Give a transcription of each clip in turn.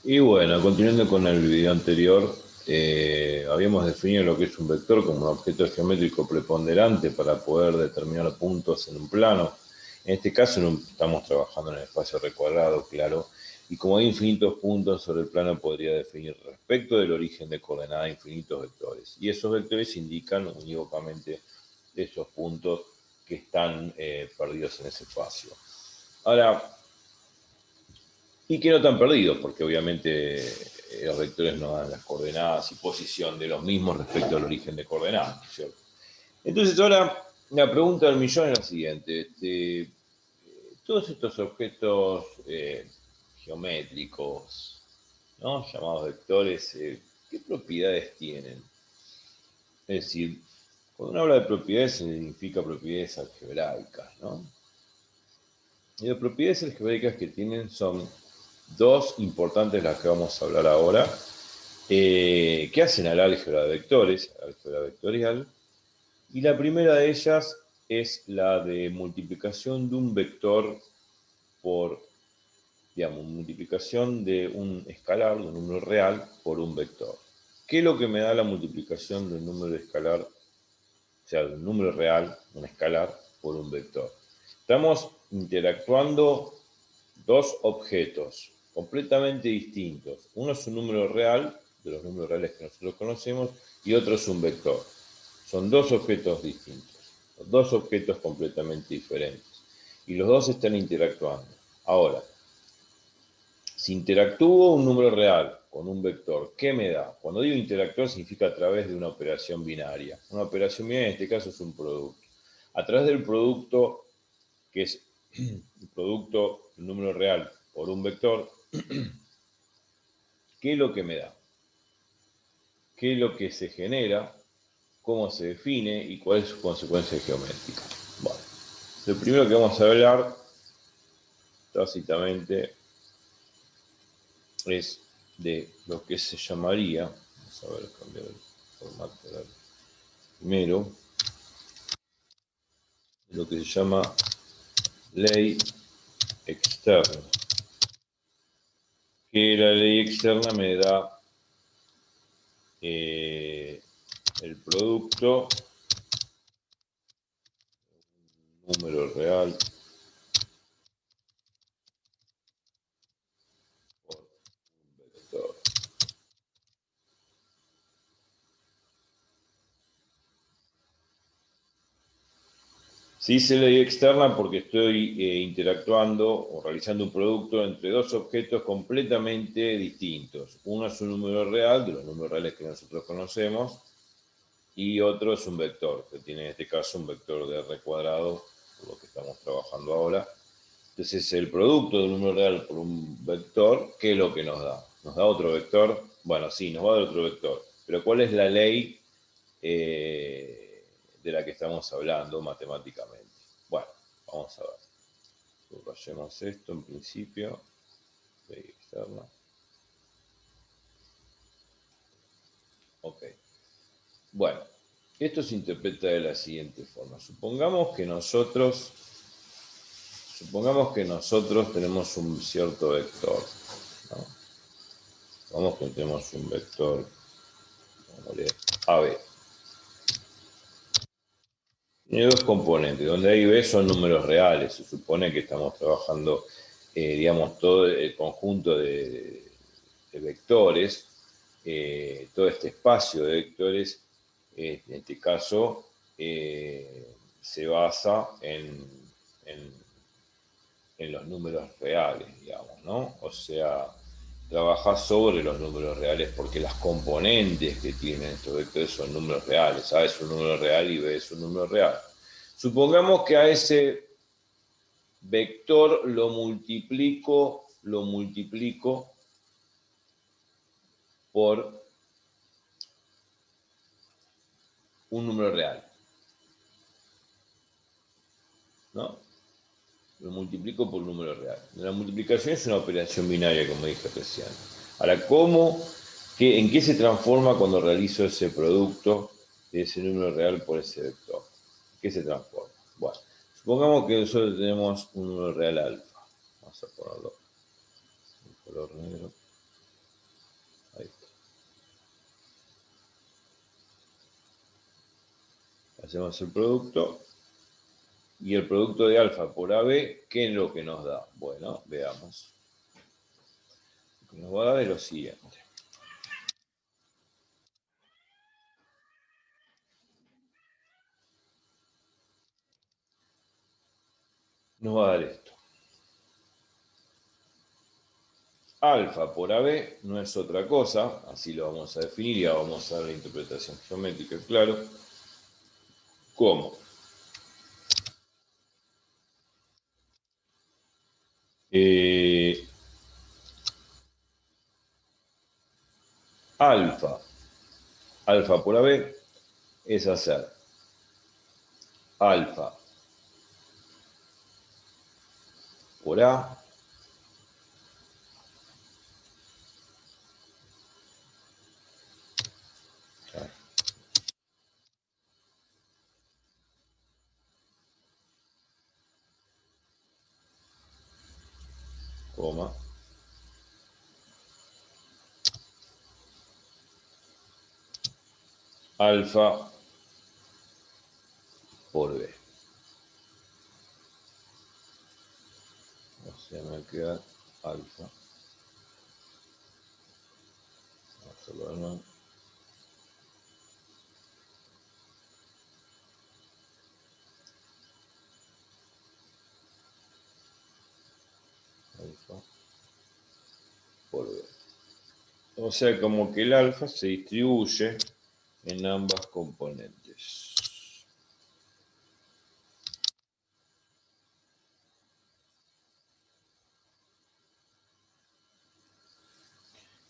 Y bueno, continuando con el video anterior, habíamos definido lo que es un vector como un objeto geométrico preponderante para poder determinar puntos en un plano. En este caso estamos trabajando en el espacio recuadrado, claro, y como hay infinitos puntos sobre el plano, podría definir respecto del origen de coordenada infinitos vectores. Y esos vectores indican unívocamente esos puntos que están perdidos en ese espacio. Ahora, y que no están perdidos, porque obviamente los vectores nos dan las coordenadas y posición de los mismos respecto al origen de coordenadas, ¿cierto? Entonces ahora la pregunta del millón es la siguiente. Todos estos objetos geométricos, ¿no?, llamados vectores, ¿qué propiedades tienen? Es decir, cuando uno habla de propiedades significa propiedades algebraicas, ¿no? Y las propiedades algebraicas que tienen son dos importantes, las que vamos a hablar ahora, que hacen al álgebra de vectores, álgebra vectorial, y la primera de ellas es la de multiplicación de un vector por, digamos, multiplicación de un escalar, de un número real, por un vector. ¿Qué es lo que me da la multiplicación de un número escalar, o sea, de un número real, un escalar, por un vector? Estamos interactuando dos objetos completamente distintos. Uno es un número real, de los números reales que nosotros conocemos, y otro es un vector. Son dos objetos distintos, dos objetos completamente diferentes. Y los dos están interactuando. Ahora, si interactúo un número real con un vector, ¿qué me da? Cuando digo interactuar significa a través de una operación binaria. Una operación binaria en este caso es un producto. A través del producto, que es el producto del número real por un vector, ¿qué es lo que me da? ¿Qué es lo que se genera? ¿Cómo se define? ¿Y cuál es su consecuencia geométrica? Bueno, lo primero que vamos a hablar, básicamente, es de lo que se llamaría, vamos a ver, cambiar el formato primero, lo que se llama ley externa. Que la ley externa me da el producto, número real, por un vector. Se dice ley externa porque estoy interactuando o realizando un producto entre dos objetos completamente distintos. Uno es un número real, de los números reales que nosotros conocemos, y otro es un vector, que tiene en este caso un vector de R cuadrado, por lo que estamos trabajando ahora. Entonces, el producto de un número real por un vector, ¿qué es lo que nos da? ¿Nos da otro vector? Bueno, sí, nos va a dar otro vector. Pero ¿cuál es la ley de la que estamos hablando matemáticamente? Bueno, vamos a ver. Subrayemos esto en principio. Ley externa. Ok. Bueno, esto se interpreta de la siguiente forma. Supongamos que nosotros tenemos un cierto vector, ¿no? Supongamos que tenemos un vector, AB. Tiene dos componentes, donde A y B son números reales. Se supone que estamos trabajando, digamos, todo el conjunto de vectores, todo este espacio de vectores, en este caso, se basa en los números reales, digamos, ¿no? O sea, trabaja sobre los números reales porque las componentes que tienen estos vectores son números reales. A es un número real y B es un número real. Supongamos que a ese vector lo multiplico por un número real, ¿no? Lo multiplico por un número real. La multiplicación es una operación binaria, como dije recién. Ahora, ¿en qué se transforma cuando realizo ese producto de ese número real por ese vector? ¿En qué se transforma? Bueno, supongamos que nosotros tenemos un número real alfa. Vamos a ponerlo en color negro. Hacemos el producto. Y el producto de alfa por AB, ¿qué es lo que nos da? Bueno, veamos. Lo que nos va a dar es lo siguiente. Nos va a dar esto. Alfa por AB no es otra cosa, así lo vamos a definir y ya vamos a dar la interpretación geométrica, claro. ¿Cómo? Alfa por AB es hacer alfa por A coma alfa por B. O sea, me va a quedar alfa. Vamos a hacerlo de nuevo. Alfa por B. O sea, como que el alfa se distribuye en ambas componentes.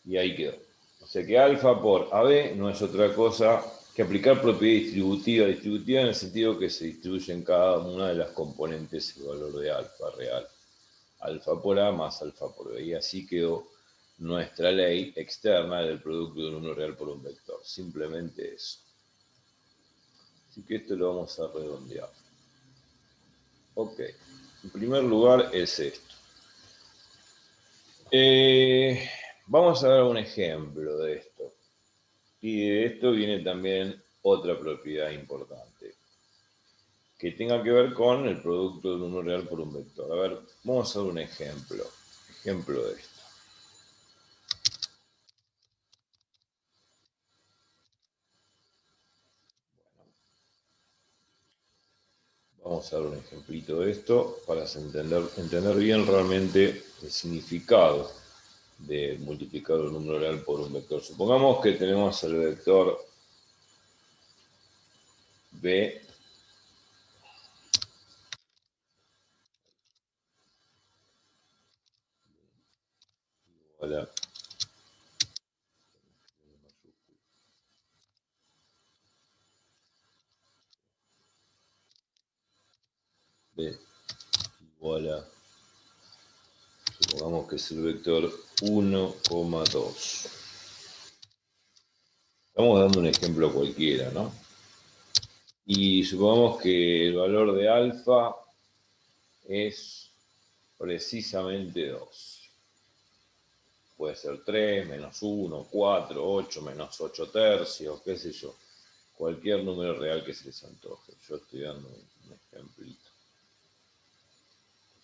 Y ahí quedó. O sea que alfa por AB no es otra cosa que aplicar propiedad distributiva. Distributiva en el sentido que se distribuye en cada una de las componentes el valor de alfa real. Alfa por A más alfa por B. Y así quedó nuestra ley externa del producto de un número real por un vector. Simplemente eso. Así que esto lo vamos a redondear. Ok. En primer lugar es esto. Vamos a dar un ejemplo de esto. Y de esto viene también otra propiedad importante, que tenga que ver con el producto de un número real por un vector. A ver, vamos a dar un ejemplo. Ejemplo de esto. Vamos a dar un ejemplito de esto para entender bien realmente el significado de multiplicar un número real por un vector. Supongamos que tenemos el vector B igual a B igual a, supongamos que es el vector 1,2. Estamos dando un ejemplo cualquiera, ¿no? Y supongamos que el valor de alfa es precisamente 2. Puede ser 3, menos 1, 4, 8, menos 8 tercios, qué sé yo. Cualquier número real que se les antoje. Yo estoy dando un ejemplito.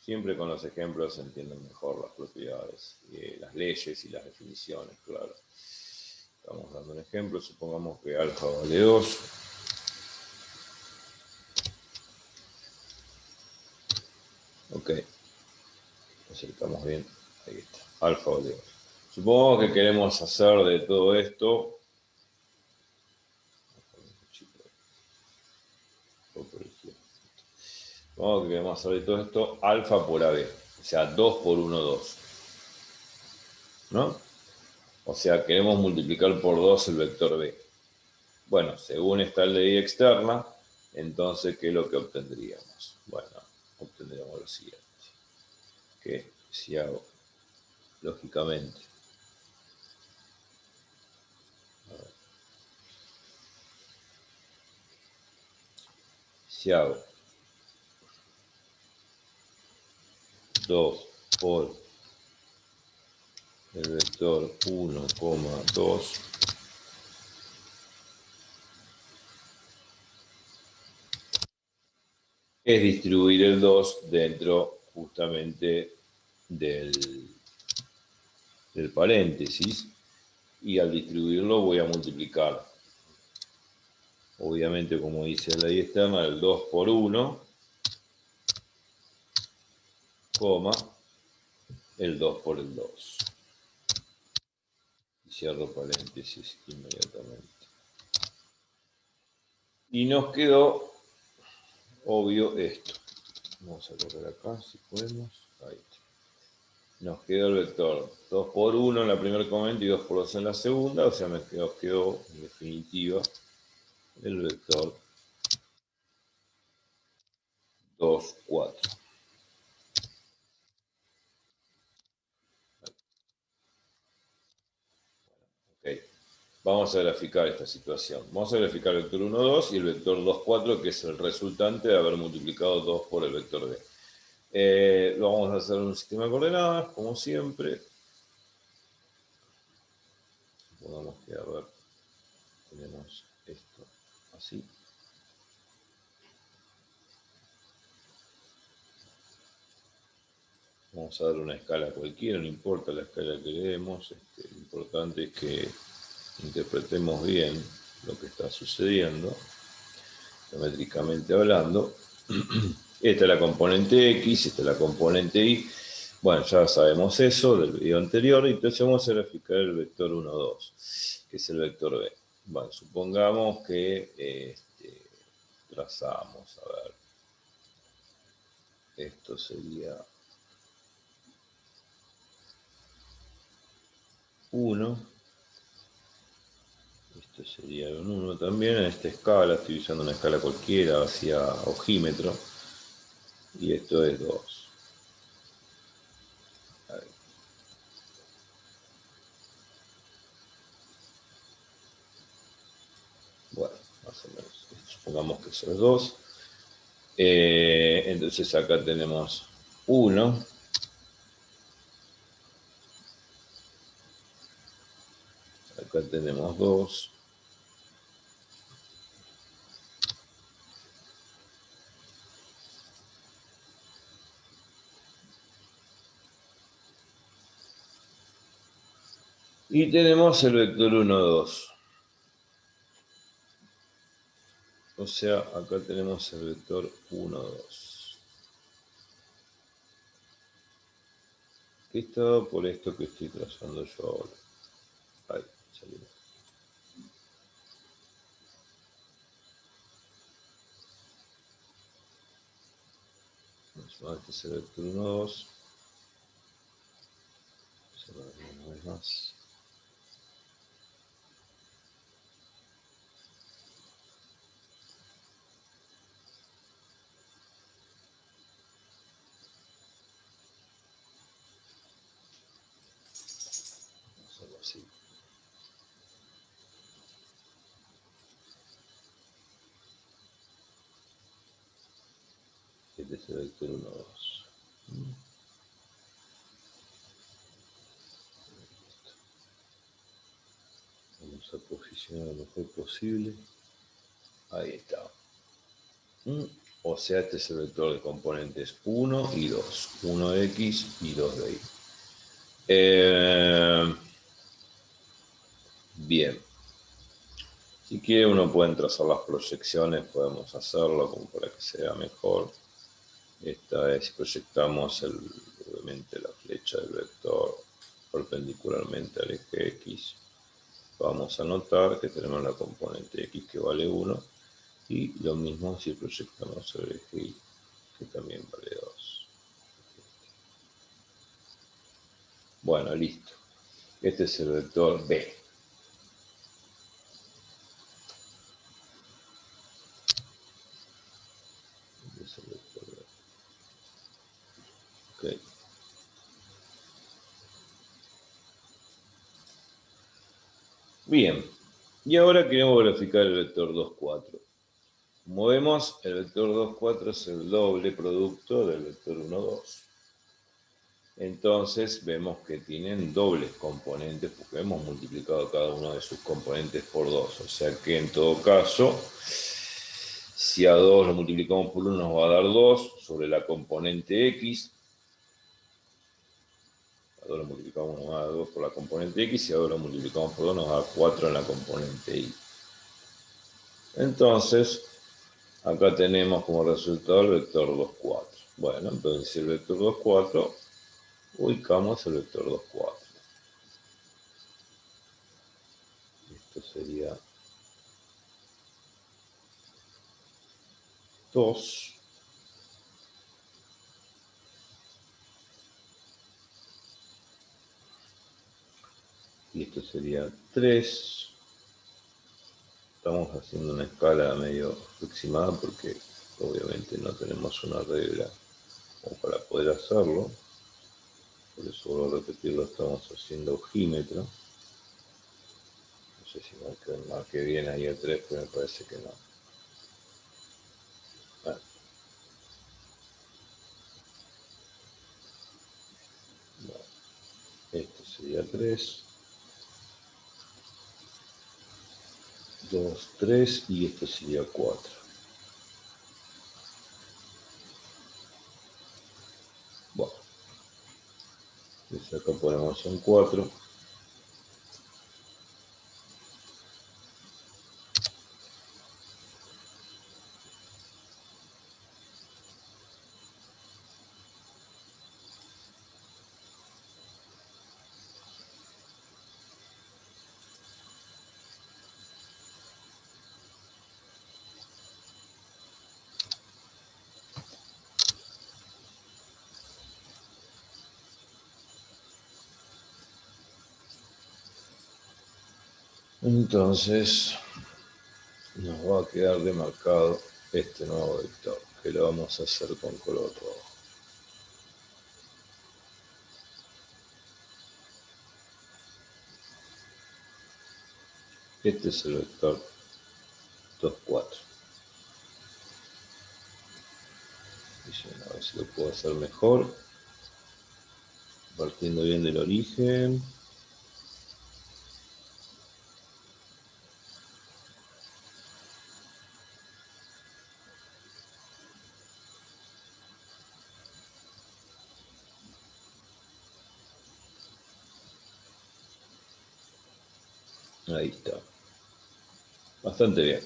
Siempre con los ejemplos se entienden mejor las propiedades, las leyes y las definiciones, claro. Estamos dando un ejemplo, supongamos que alfa vale 2. Ok, acercamos bien, ahí está, alfa vale 2. Supongamos que queremos hacer de todo esto supongamos que queremos hacer de todo esto alfa por AB, o sea, 2 por 1, 2. ¿No? O sea, queremos multiplicar por 2 el vector B. Bueno, según esta ley externa, entonces, ¿qué es lo que obtendríamos? Bueno, obtendríamos lo siguiente. Que si hago, lógicamente, si hago 2 por el vector 1,2 es distribuir el 2 dentro justamente del paréntesis, y al distribuirlo voy a multiplicar, obviamente, como dice la ley externa, el 2 por 1, coma, el 2 por el 2. Y cierro paréntesis inmediatamente. Y nos quedó obvio esto. Vamos a correr acá si podemos. Ahí está. Nos quedó el vector 2 por 1 en la primera comenta y 2 por 2 en la segunda. O sea, nos quedó en definitiva el vector 2, 4. Okay. Vamos a graficar esta situación. Vamos a graficar el vector 1, 2 y el vector 2, 4, que es el resultante de haber multiplicado 2 por el vector D. Lo vamos a hacer en un sistema de coordenadas, como siempre. Podamos que, a ver, tenemos esto así. Vamos a dar una escala cualquiera, no importa la escala que le demos. Lo importante es que interpretemos bien lo que está sucediendo, geométricamente hablando. Esta es la componente X, esta es la componente Y. Bueno, ya sabemos eso del video anterior, entonces vamos a graficar el vector 1, 2, que es el vector B. Bueno, supongamos que trazamos, a ver, esto sería 1, esto sería un 1 también, en esta escala, estoy usando una escala cualquiera hacia ojímetro, y esto es 2. Bueno, más o menos, supongamos que eso es 2. Entonces acá tenemos 1. Acá tenemos 2. Y tenemos el vector 1, 2. O sea, acá tenemos el vector 1, 2. Que está por esto que estoy trazando yo ahora. Ahí, salió. Este es el vector 1, 2. Una vez más. Así. Este es el vector 1, 2. Vamos a posicionar lo mejor posible. Ahí está. O sea, este es el vector de componentes 1 y 2. 1 de X y 2 de Y. Bien. Si quiere uno puede trazar las proyecciones, podemos hacerlo como para que sea mejor. Esta es, proyectamos obviamente la flecha del vector perpendicularmente al eje X. Vamos a notar que tenemos la componente X que vale 1 y lo mismo si proyectamos el eje Y, que también vale 2. Bueno, listo. Este es el vector B. Okay. Bien, y ahora queremos graficar el vector 2, 4. Como vemos, el vector 2, 4 es el doble producto del vector 1, 2. Entonces vemos que tienen dobles componentes porque hemos multiplicado cada uno de sus componentes por 2. O sea que en todo caso, Si a 2 lo multiplicamos por 1 nos va a dar 2 sobre la componente X. A 2 lo multiplicamos nos va a dar 2 por la componente X. Y a 2 lo multiplicamos por 2 nos da 4 en la componente Y. Entonces, acá tenemos como resultado el vector 2, 4. Bueno, entonces el vector 2, 4, ubicamos el vector 2, 4. Esto sería 2. Y esto sería 3. Estamos haciendo una escala medio aproximada porque obviamente no tenemos una regla como para poder hacerlo. Por eso vuelvo a repetirlo, estamos haciendo ojímetro. No sé si marqué bien ahí a 3, pero me parece que no. Bueno. Esto sería 3. 2, 3 y esto sería 4. Bueno, entonces acá ponemos un 4. Entonces nos va a quedar demarcado este nuevo vector, que lo vamos a hacer con color rojo. Este es el vector 2, 4. A ver si lo puedo hacer mejor, partiendo bien del origen. Ahí está. Bastante bien.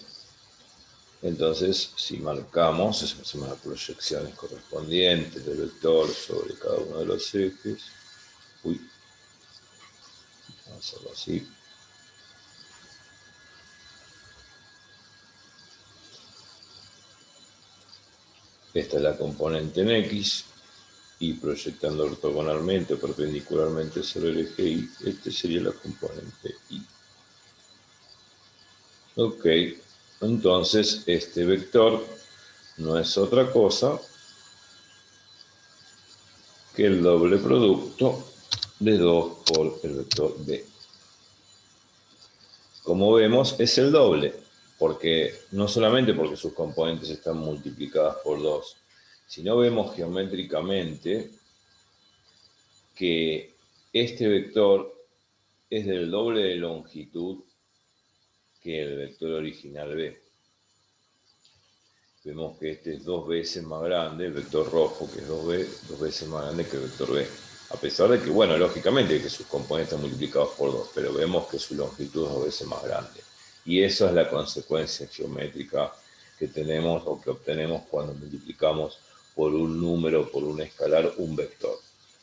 Entonces, si marcamos, hacemos las proyecciones correspondientes del vector sobre cada uno de los ejes. Vamos a hacerlo así. Esta es la componente en X, y proyectando ortogonalmente o perpendicularmente sobre el eje Y, este sería la componente Y. Ok, entonces este vector no es otra cosa que el doble producto de 2 por el vector B. Como vemos, es el doble, porque no solamente porque sus componentes están multiplicadas por 2, sino vemos geométricamente que este vector es del doble de longitud que el vector original B. Vemos que este es 2 veces más grande, el vector rojo, que es 2 veces más grande que el vector B. A pesar de que, bueno, lógicamente que sus componentes están multiplicados por 2, pero vemos que su longitud es 2 veces más grande. Y esa es la consecuencia geométrica que tenemos o que obtenemos cuando multiplicamos por un número, por un escalar, un vector.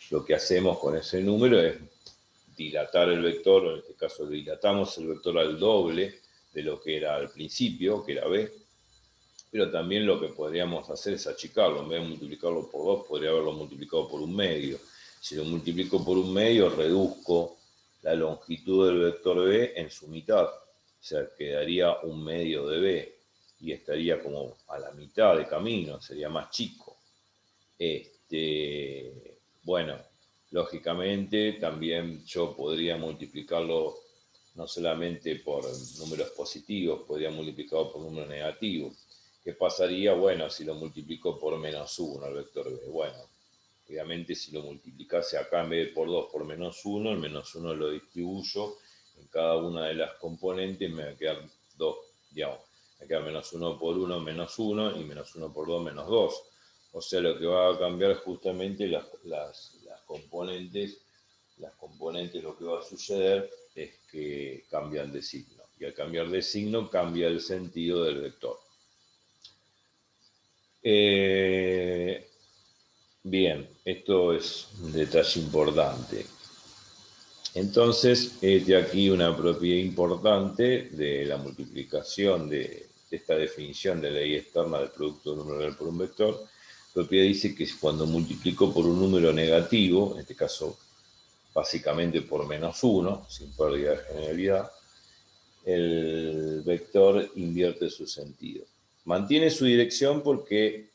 Lo que hacemos con ese número es dilatar el vector, o en este caso dilatamos el vector al doble de lo que era al principio, que era B, pero también lo que podríamos hacer es achicarlo. En vez de multiplicarlo por 2, podría haberlo multiplicado por un medio. Si lo multiplico por un medio, reduzco la longitud del vector B en su mitad. O sea, quedaría un medio de B y estaría como a la mitad de camino, sería más chico. Bueno, lógicamente también yo podría multiplicarlo no solamente por números positivos, podría multiplicarlo por números negativos. ¿Qué pasaría? Bueno, si lo multiplico por menos 1 el vector B. Bueno, obviamente si lo multiplicase acá en vez de por 2 por menos 1, el menos 1 lo distribuyo en cada una de las componentes, me va a quedar 2, digamos. Me queda menos 1 por 1, menos 1, y menos 1 por 2, menos 2. O sea, lo que va a cambiar justamente las componentes, lo que va a suceder es que cambian de signo. Y al cambiar de signo cambia el sentido del vector. Bien, esto es un detalle importante. Entonces, de aquí una propiedad importante de la multiplicación de esta definición de ley externa del producto numeral por un vector. La propiedad dice que cuando multiplico por un número negativo, en este caso básicamente por menos 1, sin pérdida de generalidad, el vector invierte su sentido. Mantiene su dirección porque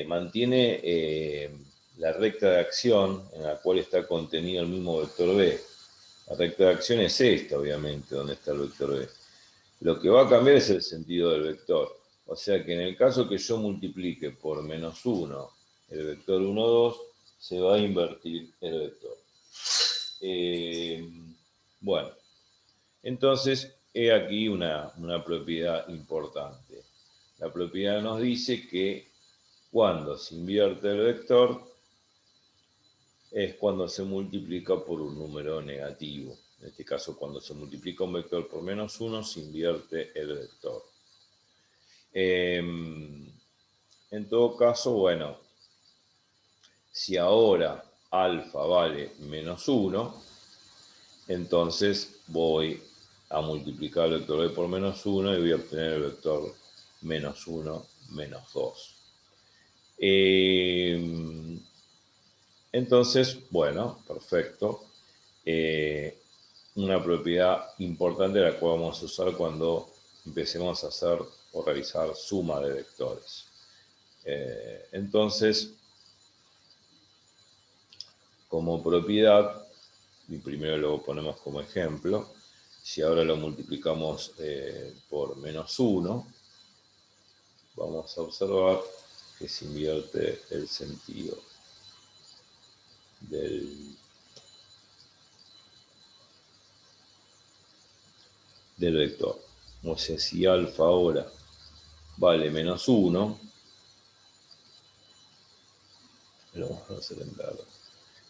mantiene la recta de acción en la cual está contenido el mismo vector b. La recta de acción es esta, obviamente, donde está el vector b. Lo que va a cambiar es el sentido del vector. O sea que en el caso que yo multiplique por menos 1 el vector 1, 2, se va a invertir el vector. Bueno, entonces he aquí una propiedad importante. La propiedad nos dice que cuando se invierte el vector es cuando se multiplica por un número negativo. En este caso, cuando se multiplica un vector por menos 1, se invierte el vector. En todo caso, bueno, si ahora alfa vale menos 1, entonces voy a multiplicar el vector b por menos 1 y voy a obtener el vector menos 1, menos 2. Entonces, bueno, perfecto. Una propiedad importante la cual vamos a usar cuando empecemos a hacer o realizar suma de vectores. Entonces, como propiedad, y primero lo ponemos como ejemplo, si ahora lo multiplicamos por menos 1, vamos a observar que se invierte el sentido del vector. O sea, si alfa ahora vale menos 1, lo vamos a hacer en verde.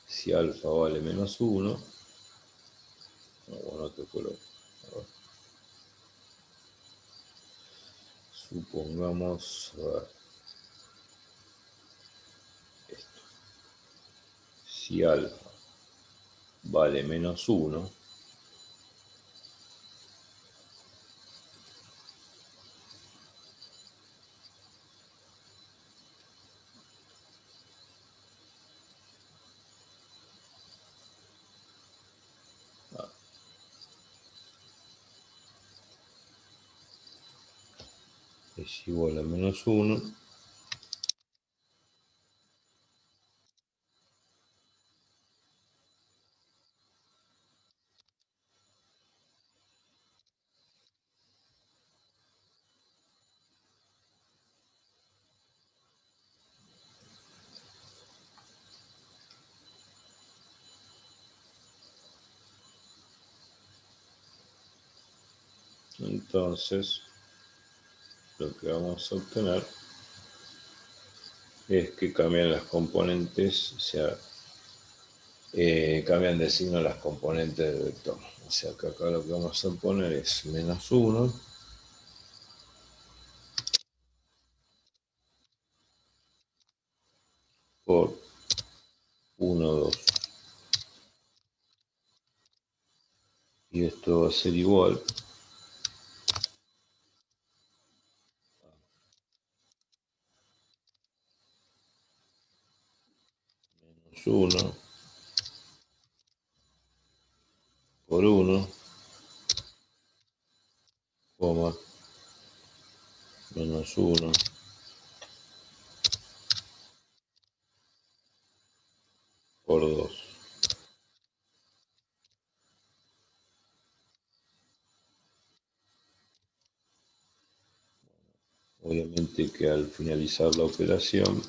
Si alfa vale menos 1, bueno, otro color. Supongamos, a ver, esto. Si alfa vale menos 1, es igual a menos 1, entonces lo que vamos a obtener es que cambian las componentes, o sea, cambian de signo las componentes del vector. O sea que acá lo que vamos a poner es menos 1 por 1, 2. Y esto va a ser igual a menos 1 por 1, coma, menos 1 por 2. Obviamente que al finalizar la operación,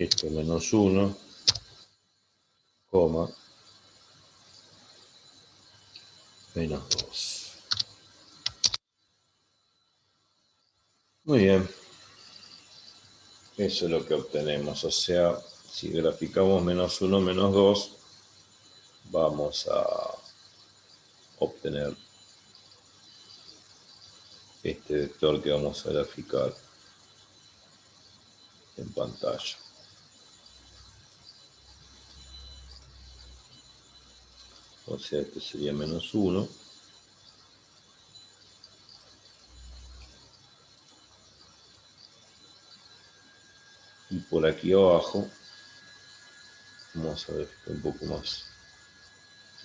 esto menos 1, coma, menos 2. Muy bien. Eso es lo que obtenemos. O sea, si graficamos menos 1, menos 2, vamos a obtener este vector que vamos a graficar en pantalla. O sea, este sería menos 1. Y por aquí abajo, vamos a ver un poco más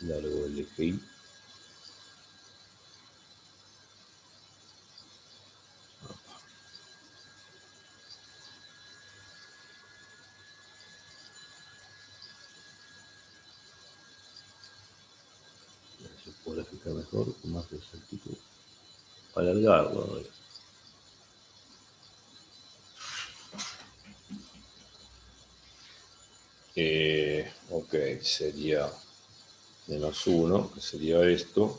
largo el eje Y. Se puede graficar mejor, más de saltito. Alargarlo. Ok, sería menos 1, que sería esto.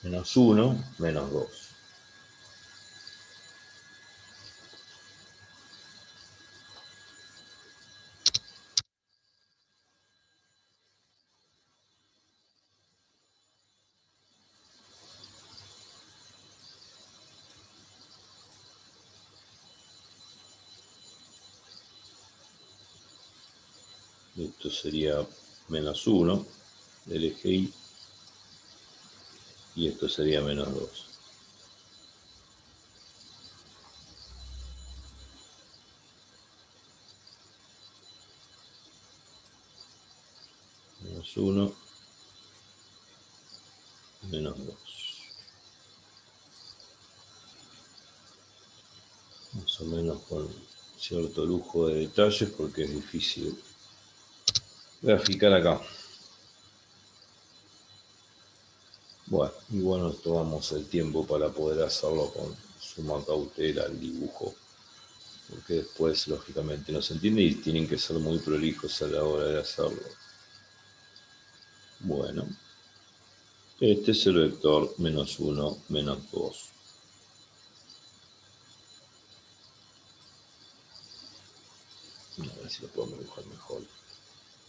Menos 1, menos 2. Esto sería menos 1 del eje Y. Y esto sería menos 2. Menos 1, menos 2. Más o menos con cierto lujo de detalles porque es difícil graficar acá. Bueno, igual nos tomamos el tiempo para poder hacerlo con suma cautela el dibujo, porque después lógicamente no se entiende y tienen que ser muy prolijos a la hora de hacerlo. Bueno, este es el vector menos 1, menos 2. A ver si lo podemos dibujar mejor.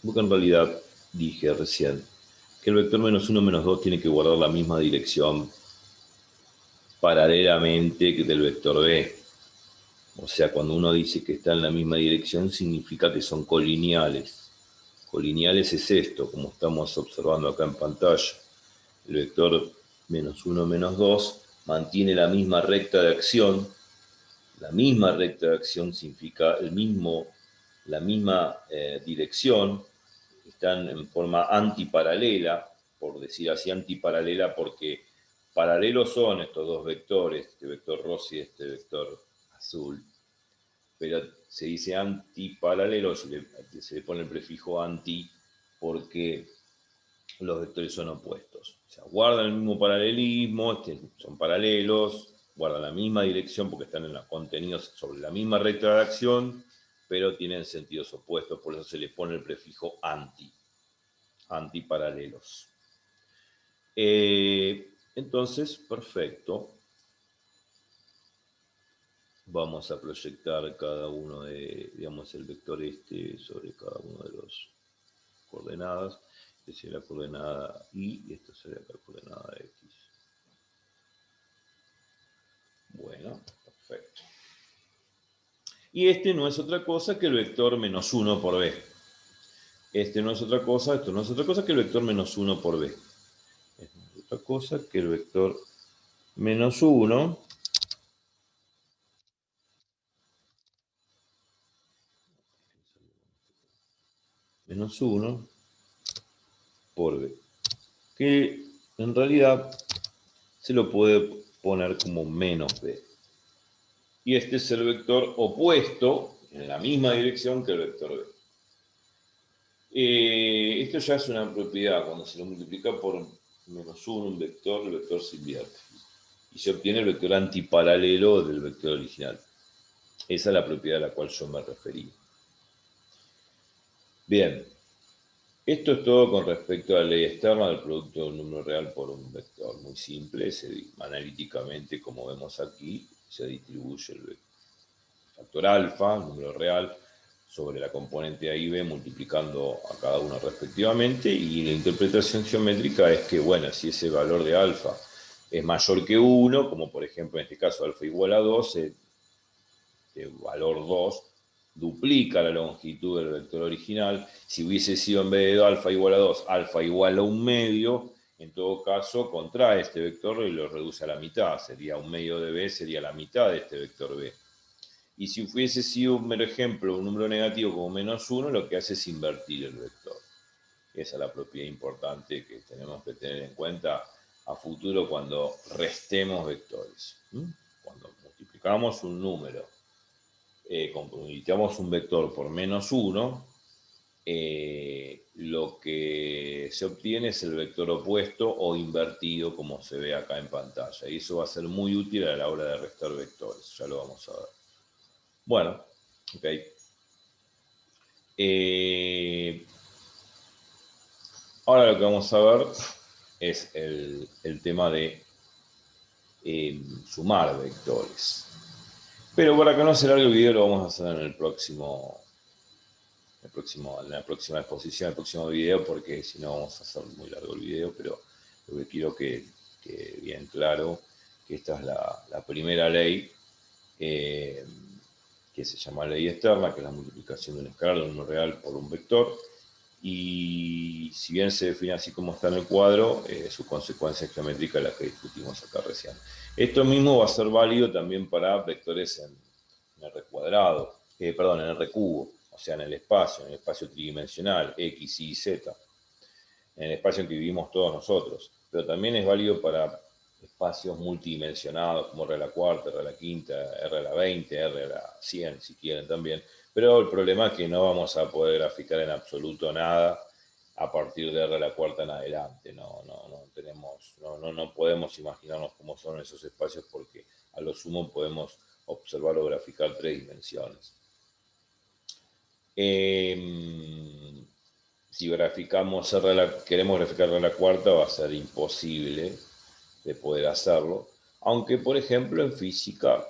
Porque en realidad dije recién que el vector menos 1, menos 2 tiene que guardar la misma dirección paralelamente que del vector B. O sea, cuando uno dice que está en la misma dirección, significa que son colineales. Colineales es esto, como estamos observando acá en pantalla. El vector menos 1, menos 2 mantiene la misma recta de acción. La misma recta de acción significa la misma dirección. Están en forma antiparalela, por decir así, antiparalela porque paralelos son estos dos vectores, este vector rosa y este vector azul, pero se dice antiparalelo, se le pone el prefijo anti porque los vectores son opuestos. O sea, guardan el mismo paralelismo, son paralelos, guardan la misma dirección porque están contenidos sobre la misma recta de acción, pero tienen sentidos opuestos, por eso se le pone el prefijo antiparalelos. Entonces, perfecto. Vamos a proyectar cada uno digamos, el vector sobre cada uno de los coordenadas. Esta sería la coordenada Y y esta sería la coordenada X. Bueno, perfecto. Y este no es otra cosa que el vector menos 1 por B. Esto no es otra cosa que el vector menos 1 por B. Esto no es otra cosa que el vector menos 1 por menos 1 por b, que en realidad se lo puede poner como menos b. Y este es el vector opuesto en la misma dirección que el vector b. Esto ya es una propiedad. Cuando se lo multiplica por menos 1 un vector, el vector se invierte. Y se obtiene el vector antiparalelo del vector original. Esa es la propiedad a la cual yo me referí. Bien. Esto es todo con respecto a la ley externa del producto de un número real por un vector. Muy simple, analíticamente, como vemos aquí, se distribuye el factor alfa, el número real, sobre la componente A y B, multiplicando a cada uno respectivamente, y la interpretación geométrica es que, bueno, si ese valor de alfa es mayor que 1, como por ejemplo en este caso alfa igual a 2, el valor 2 duplica la longitud del vector original. Si hubiese sido en vez de alfa igual a 2, alfa igual a 1/2, en todo caso contrae este vector y lo reduce a la mitad. Sería 1/2 de b, sería la mitad de este vector b. Y si hubiese sido un mero ejemplo, un número negativo como menos 1, lo que hace es invertir el vector. Esa es la propiedad importante que tenemos que tener en cuenta a futuro cuando restemos vectores. Cuando multiplicamos un número, multiplicamos un vector por menos 1, lo que se obtiene es el vector opuesto o invertido, como se ve acá en pantalla. Y eso va a ser muy útil a la hora de restar vectores. Ya lo vamos a ver. Bueno, ok. Ahora lo que vamos a ver es el tema de sumar vectores. Pero para que no se largue el video, lo vamos a hacer en la próxima exposición, en el próximo video, porque si no vamos a hacer muy largo el video, pero lo que quiero que bien claro que esta es la primera ley, que se llama ley externa, que es la multiplicación de un escalar de un número real por un vector, y si bien se define así como está en el cuadro, su consecuencia geométrica es la que discutimos acá recién. Esto mismo va a ser válido también para vectores en R cuadrado, en R cubo, o sea, en el espacio tridimensional, X, Y, Z, en el espacio en que vivimos todos nosotros, pero también es válido para espacios multidimensionados como R a la cuarta, R a la quinta, R a la 20, R a la 100, si quieren también. Pero el problema es que no vamos a poder graficar en absoluto nada a partir de R a la cuarta en adelante. No podemos imaginarnos cómo son esos espacios porque a lo sumo podemos observar o graficar 3 dimensiones. Si queremos graficar R a la cuarta, va a ser imposible de poder hacerlo. Aunque, por ejemplo, en física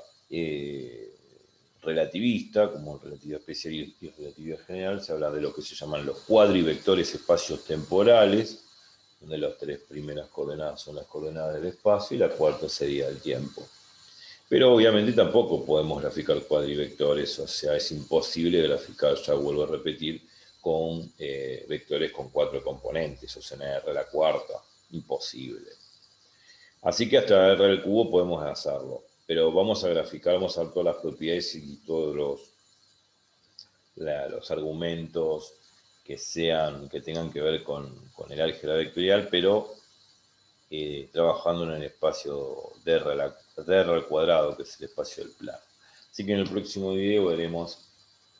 relativista, como relatividad especial y relatividad general, se habla de lo que se llaman los cuadrivectores espacios temporales, donde las 3 primeras coordenadas son las coordenadas del espacio y la cuarta sería el tiempo. Pero obviamente tampoco podemos graficar cuadrivectores, o sea, es imposible graficar, ya vuelvo a repetir, con vectores con 4 componentes, o sea, en R a la cuarta, imposible. Así que hasta R al cubo podemos hacerlo, pero vamos a graficar, vamos a ver todas las propiedades y todos los argumentos que tengan que ver con el álgebra vectorial, pero trabajando en el espacio de R al cuadrado, que es el espacio del plano. Así que en el próximo video veremos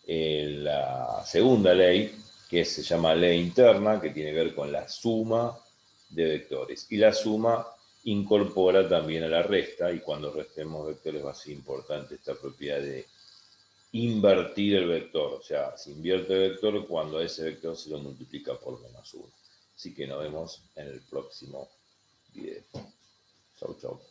la segunda ley, que se llama ley interna, que tiene que ver con la suma de vectores. Y la suma incorpora también a la resta, y cuando restemos vectores va a ser importante esta propiedad de invertir el vector. O sea, se invierte el vector cuando a ese vector se lo multiplica por menos 1. Así que nos vemos en el próximo video. Chau, chau.